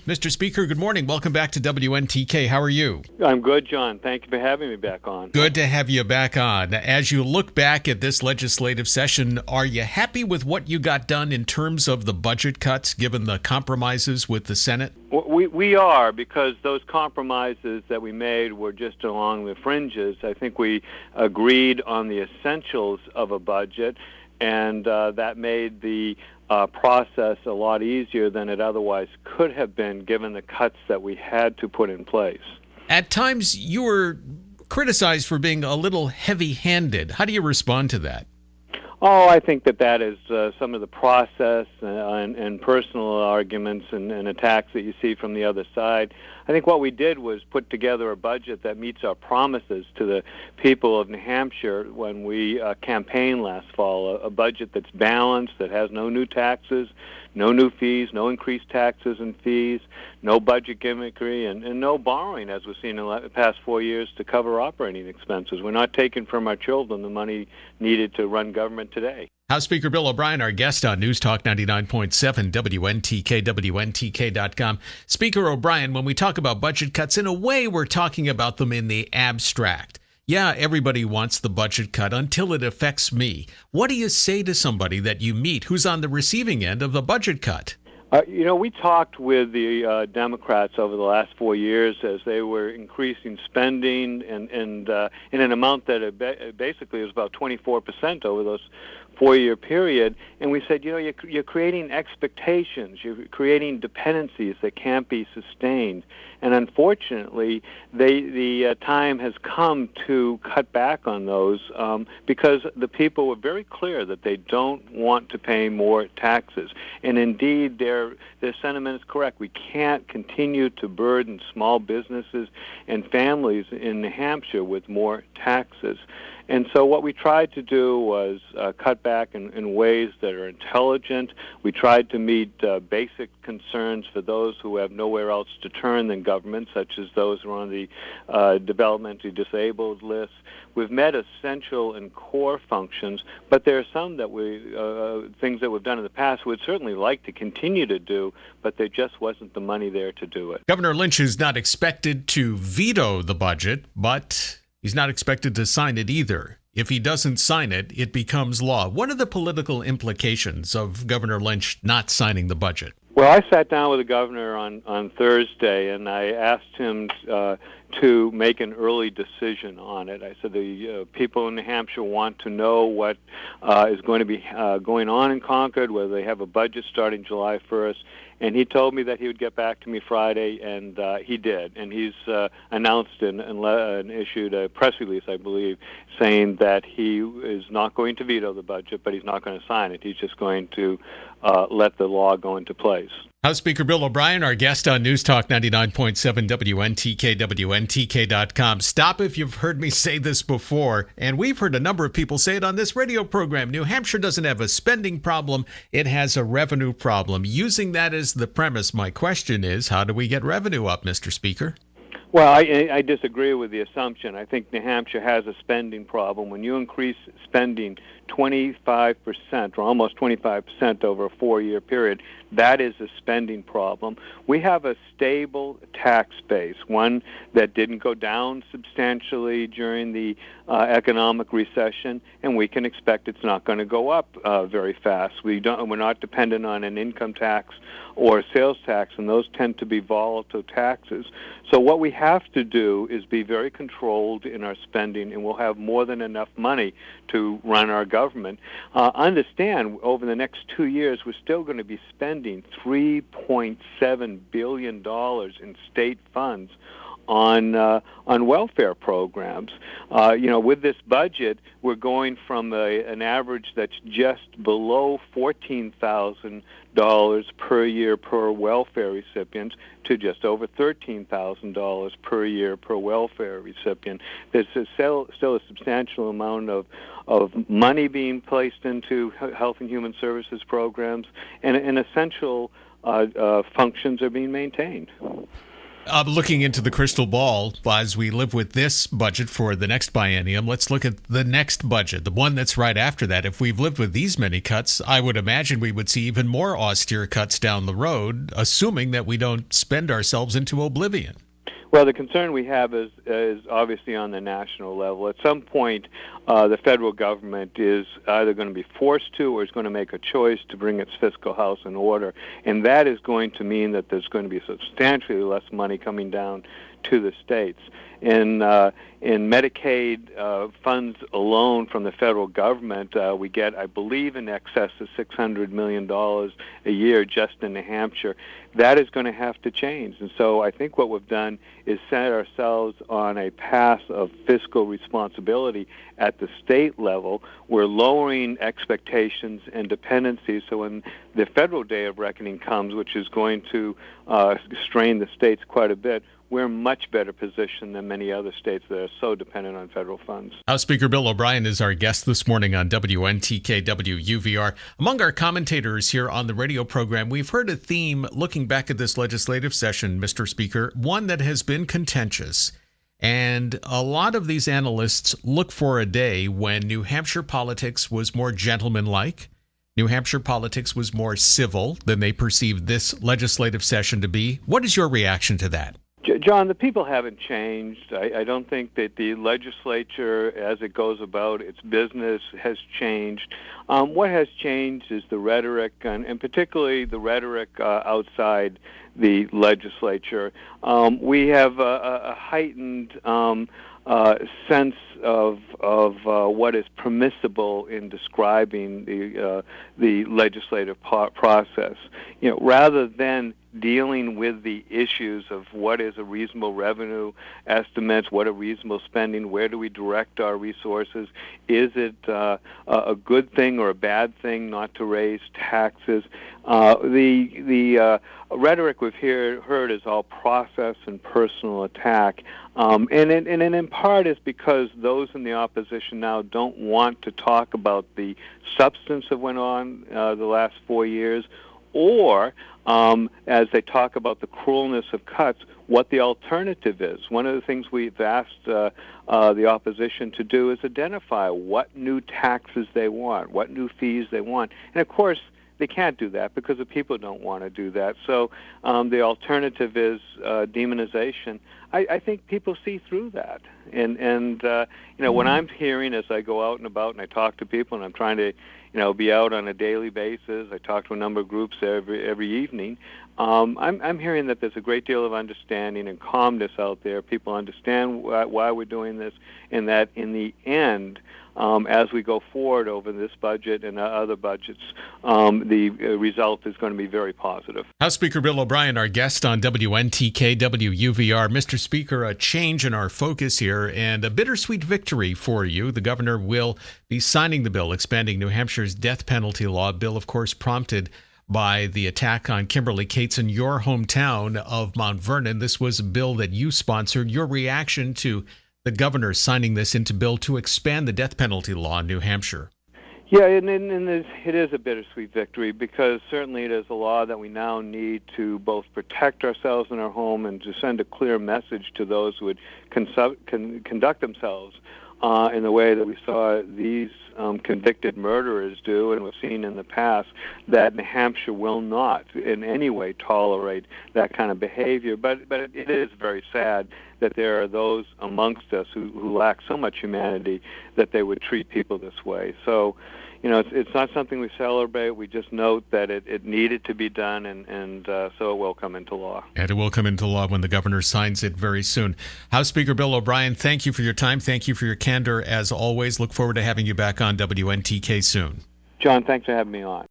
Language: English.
Mr. Speaker, good morning. Welcome back to WNTK. How are you? I'm good, John. Thank you for having me back on. Good to have you back on. As you look back at this legislative session, are you happy with what you got done in terms of the budget cuts, given the compromises with the Senate? We are, because those compromises that we made were just along the fringes. I think we agreed on the essentials of a budget, and that made the process a lot easier than it otherwise could have been, given the cuts that we had to put in place. At times, you were criticized for being a little heavy-handed. How do you respond to that? Oh, I think that is some of the process and personal arguments and attacks that you see from the other side. I think what we did was put together a budget that meets our promises to the people of New Hampshire when we campaigned last fall, a budget that's balanced, that has no new taxes, no new fees, no increased taxes and fees, no budget gimmickry, and no borrowing, as we've seen in the past 4 years, to cover operating expenses. We're not taking from our children the money needed to run government today. House Speaker Bill O'Brien, our guest on News Talk 99.7 WNTK, WNTK.com. Speaker O'Brien, when we talk about budget cuts, in a way we're talking about them in the abstract. Yeah, everybody wants the budget cut until it affects me. What do you say to somebody that you meet who's on the receiving end of the budget cut? We talked with the Democrats over the last 4 years as they were increasing spending and in an amount that basically was about 24% over those 4-year period, and we said, you're creating expectations, you're creating dependencies that can't be sustained, and unfortunately, the time has come to cut back on those because the people were very clear that they don't want to pay more taxes, and indeed, their sentiment is correct. We can't continue to burden small businesses and families in New Hampshire with more taxes. And so what we tried to do was cut back in ways that are intelligent. We tried to meet basic concerns for those who have nowhere else to turn than government, such as those who are on the developmentally disabled list. We've met essential and core functions, but there are some that things that we've done in the past we'd certainly like to continue to do, but there just wasn't the money there to do it. Governor Lynch is not expected to veto the budget, but he's not expected to sign it either. If he doesn't sign it, it becomes law. What are the political implications of Governor Lynch not signing the budget? Well, I sat down with the governor on Thursday, and I asked him to make an early decision on it. I said the people in New Hampshire want to know what is going to be going on in Concord, whether they have a budget starting July 1st. And he told me that he would get back to me Friday, and he did. And he's announced and issued a press release, I believe, saying that he is not going to veto the budget, but he's not going to sign it. He's just going to let the law go into place. House Speaker Bill O'Brien, our guest on News Talk 99.7 WNTK, WNTK.com. Stop if you've heard me say this before, and we've heard a number of people say it on this radio program. New Hampshire doesn't have a spending problem, it has a revenue problem. Using that as the premise, my question is, how do we get revenue up, Mr. Speaker? Well, I disagree with the assumption. I think New Hampshire has a spending problem. When you increase spending 25% or almost 25% over a 4-year period, that is a spending problem. We have a stable tax base, one that didn't go down substantially during the economic recession, and we can expect it's not going to go up very fast. We're not dependent on an income tax or a sales tax, and those tend to be volatile taxes. So what we have to do is be very controlled in our spending, and we'll have more than enough money to run our government. Understand, over the next 2 years, we're still going to be spending $3.7 billion in state funds on welfare programs. With this budget, we're going from an average that's just below $14,000 per year per welfare recipient to just over $13,000 per year per welfare recipient. There's still a substantial amount of money being placed into health and human services programs, and essential functions are being maintained. Looking into the crystal ball, as we live with this budget for the next biennium, let's look at the next budget, the one that's right after that. If we've lived with these many cuts, I would imagine we would see even more austere cuts down the road, assuming that we don't spend ourselves into oblivion. Well, the concern we have is obviously on the national level. At some point, the federal government is either going to be forced to or is going to make a choice to bring its fiscal house in order. And that is going to mean that there's going to be substantially less money coming down to the states. In Medicaid funds alone from the federal government, we get, I believe, in excess of $600 million a year just in New Hampshire. That is going to have to change. And so I think what we've done is set ourselves on a path of fiscal responsibility at the state level. We're lowering expectations and dependencies, so when the federal day of reckoning comes, which is going to strain the states quite a bit, we're much better positioned than many other states that are so dependent on federal funds. House Speaker Bill O'Brien is our guest this morning on WNTK WUVR. Among our commentators here on the radio program, we've heard a theme looking back at this legislative session, Mr. Speaker, one that has been contentious. And a lot of these analysts look for a day when New Hampshire politics was more gentlemanlike. New Hampshire politics was more civil than they perceived this legislative session to be. What is your reaction to that? John, the people haven't changed. I don't think that the legislature, as it goes about its business, has changed. What has changed is the rhetoric, and particularly the rhetoric outside the legislature. We have a heightened sense of what is permissible in describing the legislative process. You know, rather than dealing with the issues of what is a reasonable revenue estimate, what are reasonable spending, where do we direct our resources, is it a good thing or a bad thing not to raise taxes? The rhetoric we've heard is all process and personal attack, and in part is because those in the opposition now don't want to talk about the substance of what went on the last 4 years, or as they talk about the cruelness of cuts, what the alternative is. One of the things we've asked the opposition to do is identify what new taxes they want, what new fees they want. And of course, they can't do that because the people don't want to do that. So the alternative is demonization. I think people see through that. And you know, when I'm hearing, as I go out and about and I talk to people, and I'm trying to, you know, be out on a daily basis. I talk to a number of groups every evening. I'm hearing that there's a great deal of understanding and calmness out there. People understand why we're doing this, and that in the end, as we go forward over this budget and other budgets, the result is going to be very positive. House Speaker Bill O'Brien, our guest on WNTK WUVR. Mr. Speaker, a change in our focus here and a bittersweet victory for you. The governor will be signing the bill expanding New Hampshire's death penalty law. Bill, of course, prompted by the attack on Kimberly Cates in your hometown of Mount Vernon. This was a bill that you sponsored. Your reaction to the governor signing this into bill to expand the death penalty law in New Hampshire? Yeah, and it is a bittersweet victory because certainly it is a law that we now need to both protect ourselves in our home and to send a clear message to those who would conduct themselves in the way that we saw these convicted murderers do, and we've seen in the past that New Hampshire will not in any way tolerate that kind of behavior. But it is very sad that there are those amongst us who lack so much humanity that they would treat people this way. So, you know, it's not something we celebrate. We just note that it needed to be done, and so it will come into law. And it will come into law when the governor signs it very soon. House Speaker Bill O'Brien, thank you for your time. Thank you for your candor, as always. Look forward to having you back on WNTK soon. John, thanks for having me on.